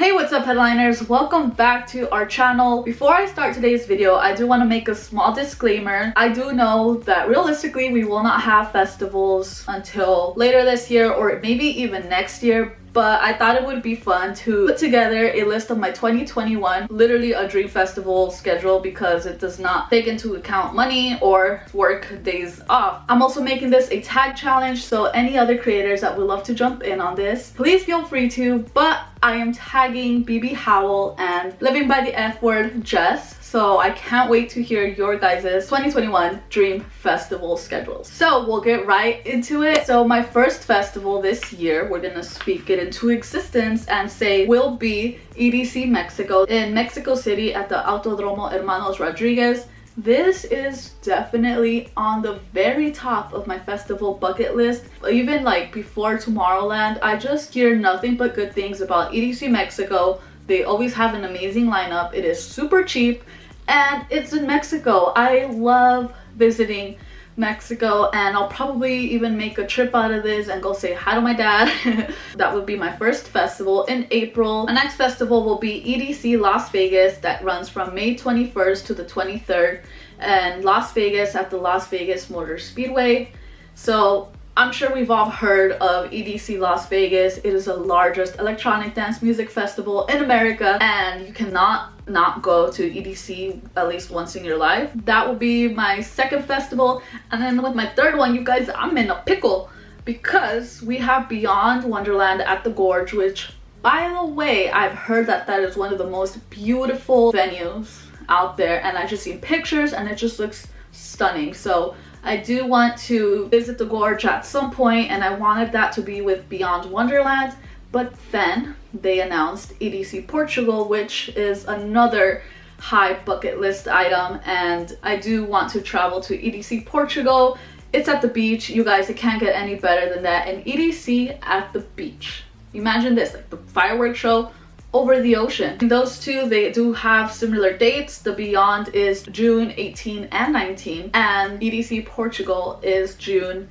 Hey, what's up headliners? Welcome back to our channel. Before I start today's video, I do want to make a small disclaimer. I do know that realistically we will not have festivals until later this year or maybe even next year, but I thought it would be fun to put together a list of my 2021, literally a dream festival schedule, because it does not take into account money or work days off. I'm also making this a tag challenge, so any other creators that would love to jump in on this, please feel free to, but I am tagging BB Howell and Living by the F Word Jess. So I can't wait to hear your guys' 2021 dream festival schedules. So we'll get right into it. So my first festival this year, we're gonna speak it into existence and say will be EDC Mexico in Mexico City at the Autodromo Hermanos Rodriguez. This is definitely on the very top of my festival bucket list. Even like before Tomorrowland, I just hear nothing but good things about EDC Mexico. They always have an amazing lineup. It is super cheap and it's in Mexico. I love visiting Mexico and I'll probably even make a trip out of this and go say hi to my dad. That would be my first festival in April. My next festival will be EDC Las Vegas, that runs from May 21st to the 23rd, and Las Vegas at the Las Vegas Motor Speedway. So I'm sure we've all heard of EDC Las Vegas. It is the largest electronic dance music festival in America, and you cannot not go to EDC at least once in your life. That will be my second festival. And then with my third one, you guys, I'm in a pickle because we have Beyond Wonderland at the Gorge, which, by the way, I've heard that that is one of the most beautiful venues out there, and I've just seen pictures and it just looks stunning. So I do want to visit the Gorge at some point, and I wanted that to be with Beyond Wonderland. But then they announced EDC Portugal, which is another high bucket list item, and I do want to travel to EDC Portugal. It's at the beach, you guys, it can't get any better than that. And EDC at the beach, imagine this, like the fireworks show over the ocean. Those two, they do have similar dates. The Beyond is June 18 and 19, and EDC Portugal is June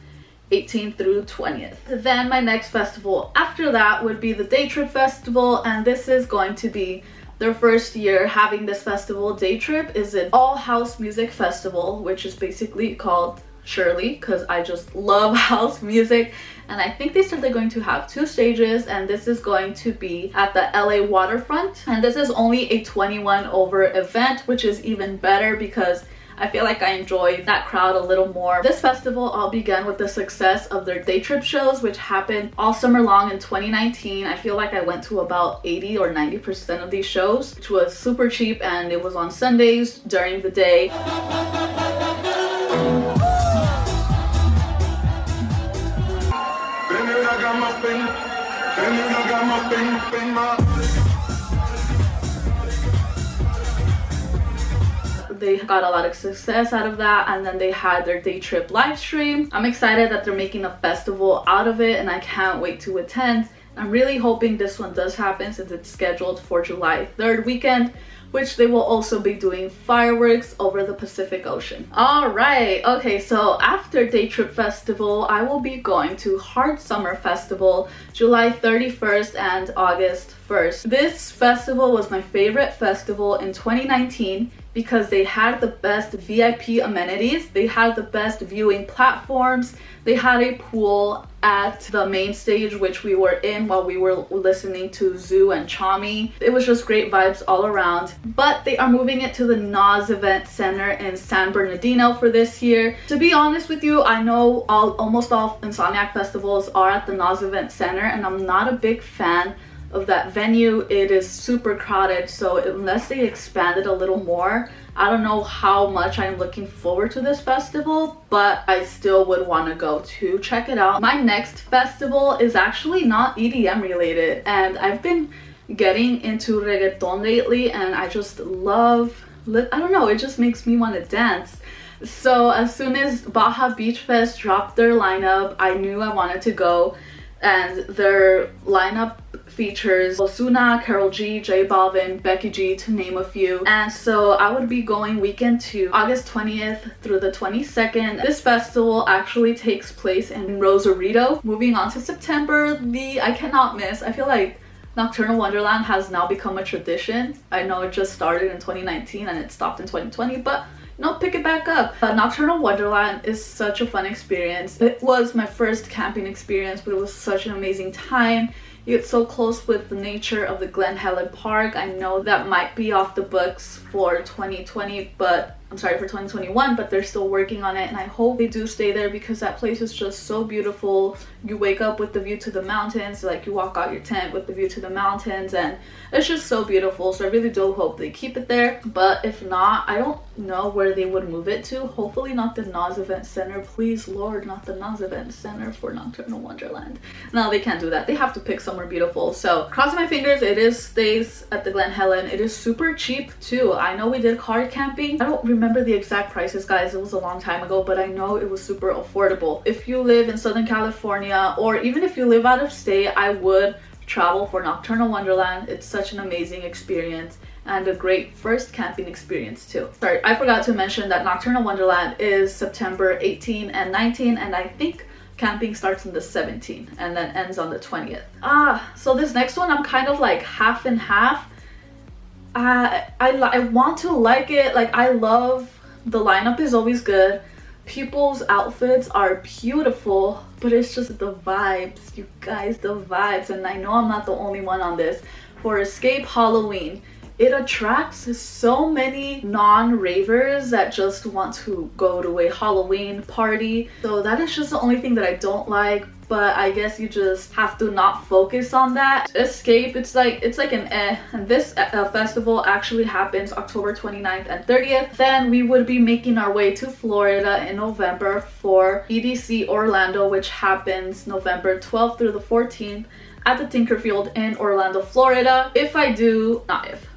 18th through 20th. Then my next festival after that would be the Day Trip Festival, and this is going to be their first year having this festival. Day Trip is an all house music festival, which is basically called Shirley because I just love house music. And I think they said they're going to have 2 stages, and this is going to be at the LA waterfront, and this is only a 21 over event, which is even better because I feel like I enjoy that crowd a little more. This festival all began with the success of their Day Trip shows, which happened all summer long in 2019. I feel like I went to about 80 or 90% of these shows, which was super cheap, and it was on Sundays during the day. They got a lot of success out of that, and then they had their Day Trip live stream. I'm excited that they're making a festival out of it, and I can't wait to attend. I'm really hoping this one does happen since it's scheduled for July 3rd weekend, which they will also be doing fireworks over the Pacific Ocean. All right, okay, so after Day Trip Festival, I will be going to Hard Summer Festival, July 31st and August 1st. This festival was my favorite festival in 2019 because they had the best VIP amenities, they had the best viewing platforms, they had a pool at the main stage, which we were in while we were listening to Zoo and Chami. It was just great vibes all around. But they are moving it to the NOS Event Center in San Bernardino for this year. To be honest with you, I know almost all Insomniac festivals are at the NOS Event Center, and I'm not a big fan of that venue. It is super crowded, so unless they expand it a little more, I don't know how much I'm looking forward to this festival, but I still would want to go to check it out. My next festival is actually not EDM related, and I've been getting into reggaeton lately, and I just love, I don't know, it just makes me want to dance. So as soon as Baja Beachfest dropped their lineup, I knew I wanted to go, and their lineup features Ozuna, Karol G, J Balvin, Becky G, to name a few. And so I would be going weekend 2, August 20th through the 22nd. This festival actually takes place in Rosarito. Moving on to September, I cannot miss. I feel like Nocturnal Wonderland has now become a tradition. I know it just started in 2019 and it stopped in 2020, but no, pick it back up. Nocturnal Wonderland is such a fun experience. It was my first camping experience, but it was such an amazing time. You get so close with the nature of the Glen Helen Park. I know that might be off the books for 2020, but I'm sorry, for 2021, but they're still working on it, and I hope they do stay there because that place is just so beautiful. You wake up with the view to the mountains, like you walk out your tent with the view to the mountains, and it's just so beautiful. So I really do hope they keep it there, but if not, I don't know where they would move it to. Hopefully not the Nas Event Center. Please, Lord, not the Nas Event Center for Nocturnal Wonderland. No, they can't do that. They have to pick somewhere beautiful. So crossing my fingers, it stays at the Glen Helen. It is super cheap too. I know we did card camping. I don't remember the exact prices, guys. It was a long time ago, but I know it was super affordable. If you live in Southern California, or even if you live out of state, I would travel for Nocturnal Wonderland. It's such an amazing experience and a great first camping experience too. Sorry, I forgot to mention that Nocturnal Wonderland is September 18 and 19, and I think camping starts on the 17th and then ends on the 20th. So this next one I'm kind of like half and half. I want to like it. Like, I love the lineup is always good. People's outfits are beautiful, but it's just the vibes, you guys, the vibes. And I know I'm not the only one on this. For Escape Halloween, it attracts so many non-ravers that just want to go to a Halloween party. So that is just the only thing that I don't like, but I guess you just have to not focus on that. Escape, it's like an and this festival actually happens October 29th and 30th. Then we would be making our way to Florida in November for EDC Orlando, which happens November 12th through the 14th at the Tinkerfield in Orlando, Florida.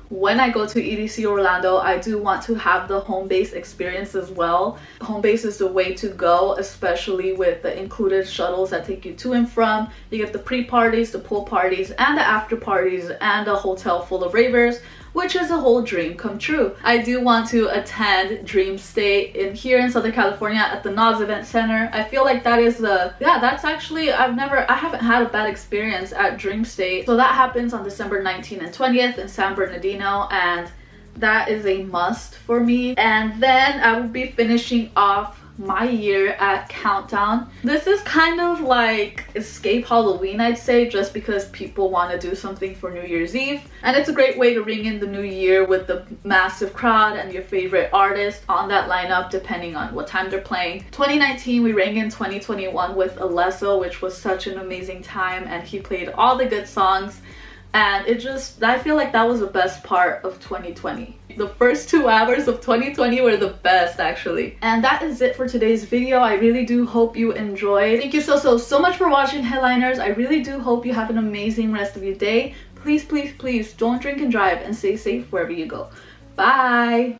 When I go to EDC Orlando, I do want to have the home base experience as well. Home base is the way to go, especially with the included shuttles that take you to and from. You get the pre-parties, the pool parties, and the after parties, and a hotel full of ravers, which is a whole dream come true. I do want to attend Dream Stay here in Southern California at the Nas Event Center. I feel like that is that's actually, I haven't had a bad experience at Dream Stay. So that happens on December 19th and 20th in San Bernardino, and that is a must for me. And then I will be finishing off my year at Countdown. This is kind of like Escape Halloween, I'd say, just because people want to do something for New Year's Eve, and it's a great way to ring in the new year with the massive crowd and your favorite artist on that lineup depending on what time they're playing. 2019 we rang in 2021 with Alesso, which was such an amazing time, and he played all the good songs, and I feel like that was the best part of 2020. The first 2 hours of 2020 were the best, actually. And that is it for today's video. I really do hope you enjoyed. Thank you so much for watching, Headliners. I really do hope you have an amazing rest of your day. Please don't drink and drive, and stay safe wherever you go. Bye!